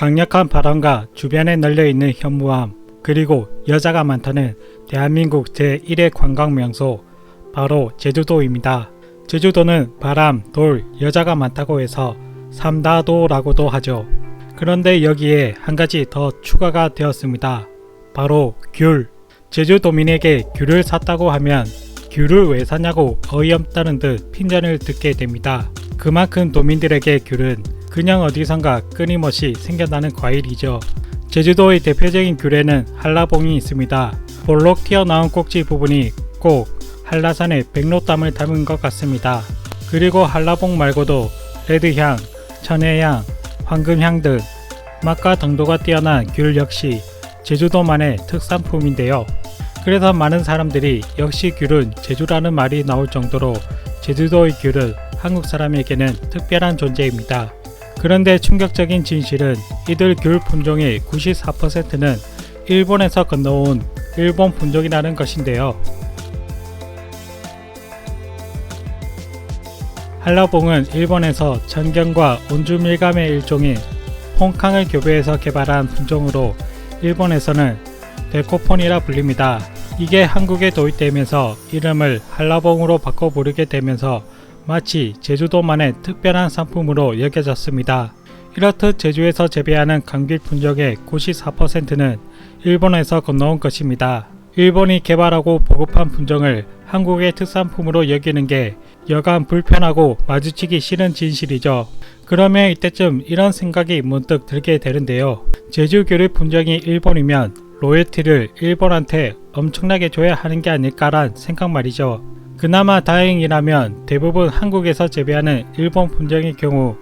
강력한 바람과 주변에 널려있는 현무암, 그리고 여자가 많다는 대한민국 제1의 관광명소 바로 제주도입니다. 제주도는 바람, 돌, 여자가 많다고 해서 삼다도라고도 하죠. 그런데 여기에 한 가지 더 추가가 되었습니다. 바로 귤. 제주도민에게 귤을 샀다고 하면 귤을 왜 샀냐고 어이없다는 듯 핀잔을 듣게 됩니다. 그만큼 도민들에게 귤은 그냥 어디선가 끊임없이 생겨나는 과일이죠. 제주도의 대표적인 귤에는 한라봉이 있습니다. 볼록 튀어나온 꼭지 부분이 꼭 한라산의 백로담을 닮은 것 같습니다. 그리고 한라봉 말고도 레드향, 천혜향, 황금향 등 맛과 당도가 뛰어난 귤 역시 제주도만의 특산품인데요. 그래서 많은 사람들이 역시 귤은 제주라는 말이 나올 정도로 제주도의 귤은 한국 사람에게는 특별한 존재입니다. 그런데 충격적인 진실은 이들 귤 품종의 94%는 일본에서 건너온 일본 품종이라는 것인데요. 한라봉은 일본에서 전경과 온주밀감의 일종인 홍캉을 교배해서 개발한 품종으로 일본에서는 데코폰이라 불립니다. 이게 한국에 도입되면서 이름을 한라봉으로 바꿔 부르게 되면서 마치 제주도만의 특별한 상품으로 여겨졌습니다. 이렇듯 제주에서 재배하는 감귤 품종의 94%는 일본에서 건너온 것입니다. 일본이 개발하고 보급한 품종을 한국의 특산품으로 여기는 게 여간 불편하고 마주치기 싫은 진실이죠. 그러면 이때쯤 이런 생각이 문득 들게 되는데요. 제주귤의 품종이 일본이면 로열티를 일본한테 엄청나게 줘야 하는 게 아닐까란 생각 말이죠. 그나마 다행이라면 대부분 한국에서 재배하는 일본 품종의 경우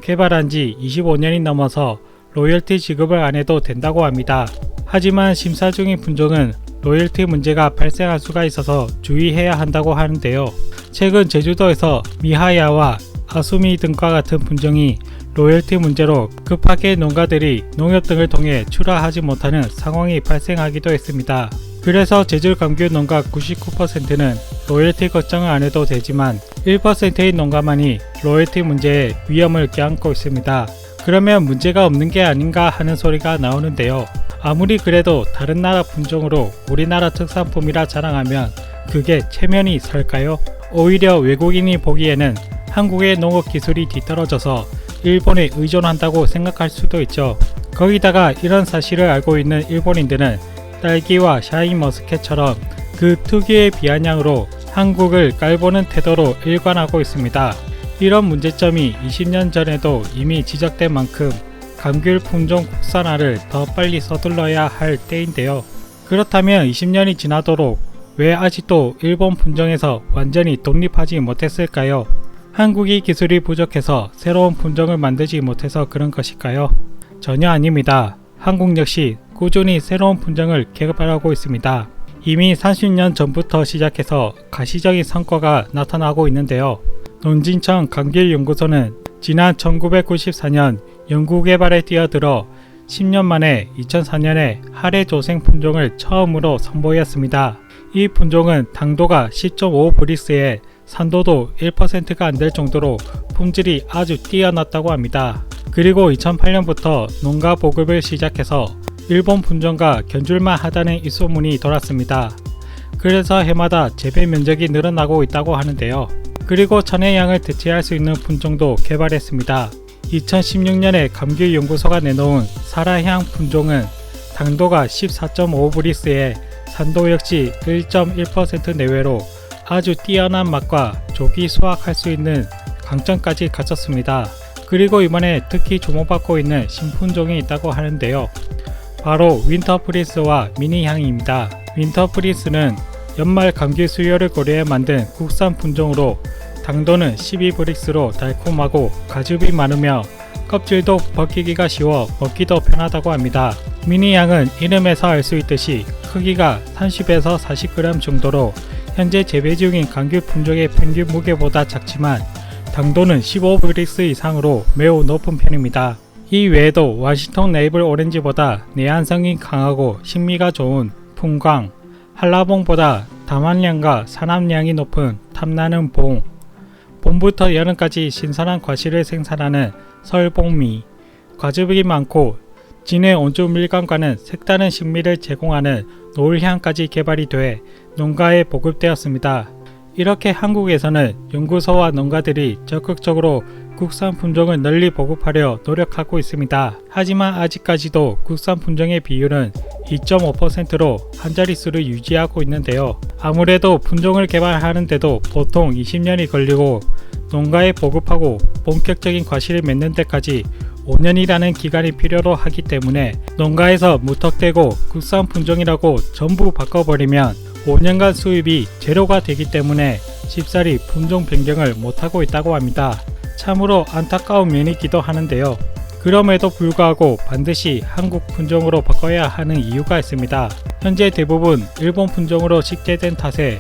개발한 지 25년이 넘어서 로열티 지급을 안 해도 된다고 합니다. 하지만 심사 중인 품종은 로열티 문제가 발생할 수가 있어서 주의해야 한다고 하는데요. 최근 제주도에서 미하야와 아수미 등과 같은 품종이 로열티 문제로 급하게 농가들이 농협 등을 통해 출하하지 못하는 상황이 발생하기도 했습니다. 그래서 제주 감귤 농가 99%는 로열티 걱정을 안 해도 되지만 1%의 농가만이 로열티 문제에 위험을 껴안고 있습니다. 그러면 문제가 없는 게 아닌가 하는 소리가 나오는데요. 아무리 그래도 다른 나라 품종으로 우리나라 특산품이라 자랑하면 그게 체면이 설까요? 오히려 외국인이 보기에는 한국의 농업 기술이 뒤떨어져서 일본에 의존한다고 생각할 수도 있죠. 거기다가 이런 사실을 알고 있는 일본인들은 딸기와 샤인머스켓처럼 그 특유의 비아냥으로 한국을 깔보는 태도로 일관하고 있습니다. 이런 문제점이 20년 전에도 이미 지적된 만큼 감귤 품종 국산화를 더 빨리 서둘러야 할 때인데요. 그렇다면 20년이 지나도록 왜 아직도 일본 품종에서 완전히 독립하지 못했을까요? 한국이 기술이 부족해서 새로운 품종을 만들지 못해서 그런 것일까요? 전혀 아닙니다. 한국 역시 꾸준히 새로운 품종을 개발하고 있습니다. 이미 30년 전부터 시작해서 가시적인 성과가 나타나고 있는데요. 농진청 감귤연구소는 지난 1994년 연구개발에 뛰어들어 10년 만에 2004년에 하레조생 품종을 처음으로 선보였습니다. 이 품종은 당도가 10.5브릭스에 산도도 1%가 안 될 정도로 품질이 아주 뛰어났다고 합니다. 그리고 2008년부터 농가 보급을 시작해서 일본 품종과 견줄만 하다는 입소문이 돌았습니다. 그래서 해마다 재배 면적이 늘어나고 있다고 하는데요. 그리고 천혜향을 대체할 수 있는 품종도 개발했습니다. 2016년에 감귤연구소가 내놓은 사라향 품종은 당도가 14.5브릭스에 산도 역시 1.1% 내외로 아주 뛰어난 맛과 조기 수확할 수 있는 강점까지 갖췄습니다. 그리고 이번에 특히 주목받고 있는 신품종이 있다고 하는데요. 바로 윈터프린스와 미니향입니다. 윈터프린스는 연말 감귤 수요를 고려해 만든 국산 품종으로 당도는 12브릭스로 달콤하고 가즙이 많으며 껍질도 벗기기가 쉬워 먹기도 편하다고 합니다. 미니향은 이름에서 알 수 있듯이 크기가 30에서 40g 정도로 현재 재배 중인 감귤 품종의 평균 무게보다 작지만 당도는 15브릭스 이상으로 매우 높은 편입니다. 이 외에도 워싱턴 네이블 오렌지보다 내한성이 강하고 신미가 좋은 풍광, 한라봉보다 담합량과 산함량이 높은 탐나는 봉, 봄부터 여름까지 신선한 과실을 생산하는 설봉미, 과즙이 많고 진해 온주 밀감과는 색다른 식미를 제공하는 노을향까지 개발이 돼 농가에 보급되었습니다. 이렇게 한국에서는 연구소와 농가들이 적극적으로 국산 품종을 널리 보급하려 노력하고 있습니다. 하지만 아직까지도 국산 품종의 비율은 2.5%로 한 자릿수를 유지하고 있는데요. 아무래도 품종을 개발하는데도 보통 20년이 걸리고 농가에 보급하고 본격적인 과실을 맺는 데까지 5년이라는 기간이 필요로 하기 때문에 농가에서 무턱대고 국산 품종이라고 전부 바꿔버리면 5년간 수입이 제로가 되기 때문에 쉽사리 품종 변경을 못하고 있다고 합니다. 참으로 안타까운 면이 있기도 하는데요. 그럼에도 불구하고 반드시 한국 품종으로 바꿔야 하는 이유가 있습니다. 현재 대부분 일본 품종으로 식재된 탓에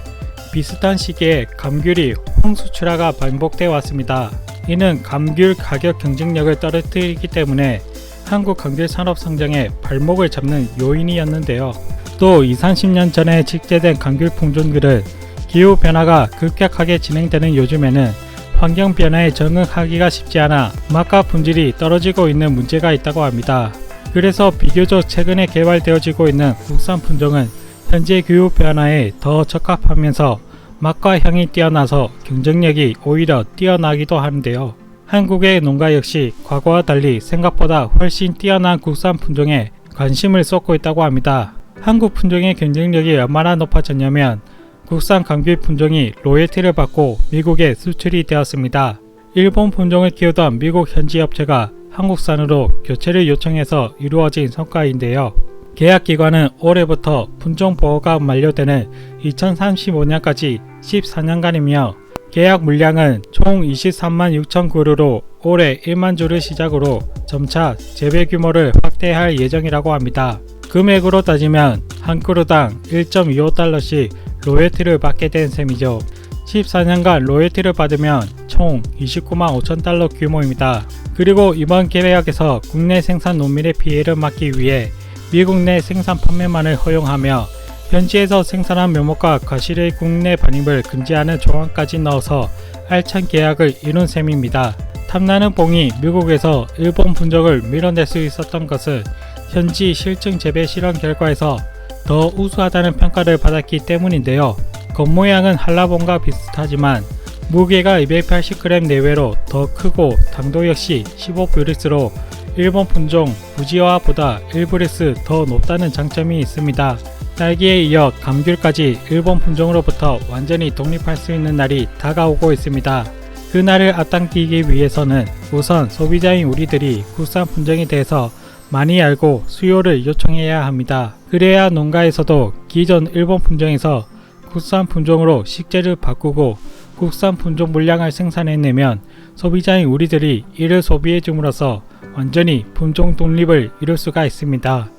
비슷한 시기에 감귤이 홍수출하가 반복되어 왔습니다. 이는 감귤 가격 경쟁력을 떨어뜨리기 때문에 한국 감귤 산업 성장에 발목을 잡는 요인이었는데요. 또 20-30년 전에 식재된 감귤 품종들은 기후 변화가 급격하게 진행되는 요즘에는 환경 변화에 적응하기가 쉽지 않아 맛과 품질이 떨어지고 있는 문제가 있다고 합니다. 그래서 비교적 최근에 개발되어지고 있는 국산 품종은 현재 기후 변화에 더 적합하면서 맛과 향이 뛰어나서 경쟁력이 오히려 뛰어나기도 하는데요. 한국의 농가 역시 과거와 달리 생각보다 훨씬 뛰어난 국산 품종에 관심을 쏟고 있다고 합니다. 한국 품종의 경쟁력이 얼마나 높아졌냐면 국산 감귤 품종이 로열티를 받고 미국에 수출이 되었습니다. 일본 품종을 키우던 미국 현지 업체가 한국산으로 교체를 요청해서 이루어진 성과인데요. 계약기간은 올해부터 품종 보호가 만료되는 2035년까지 14년간이며 계약 물량은 총 23만 6천 그루로 올해 1만 주를 시작으로 점차 재배 규모를 확대할 예정이라고 합니다. 금액으로 따지면 한 그루당 1.25달러씩 로열티를 받게 된 셈이죠. 14년간 로열티를 받으면 총 29만 5천 달러 규모입니다. 그리고 이번 계약에서 국내 생산 농민의 피해를 막기 위해 미국 내 생산 판매만을 허용하며 현지에서 생산한 묘목과 과실의 국내 반입을 금지하는 조항까지 넣어서 알찬 계약을 이룬 셈입니다. 탐나는 봉이 미국에서 일본 품종을 밀어낼 수 있었던 것은 현지 실증 재배 실험 결과에서 더 우수하다는 평가를 받았기 때문인데요. 겉모양은 한라봉과 비슷하지만 무게가 280g 내외로 더 크고 당도 역시 15브릭스로 일본 품종 부지화보다 1브릭스 더 높다는 장점이 있습니다. 딸기에 이어 감귤까지 일본 품종으로부터 완전히 독립할 수 있는 날이 다가오고 있습니다. 그 날을 앞당기기 위해서는 우선 소비자인 우리들이 국산 품종에 대해서 많이 알고 수요를 요청해야 합니다. 그래야 농가에서도 기존 일본 품종에서 국산 품종으로 식재를 바꾸고 국산 품종 물량을 생산해내면 소비자인 우리들이 이를 소비해 줌으로써 완전히 품종 독립을 이룰 수가 있습니다.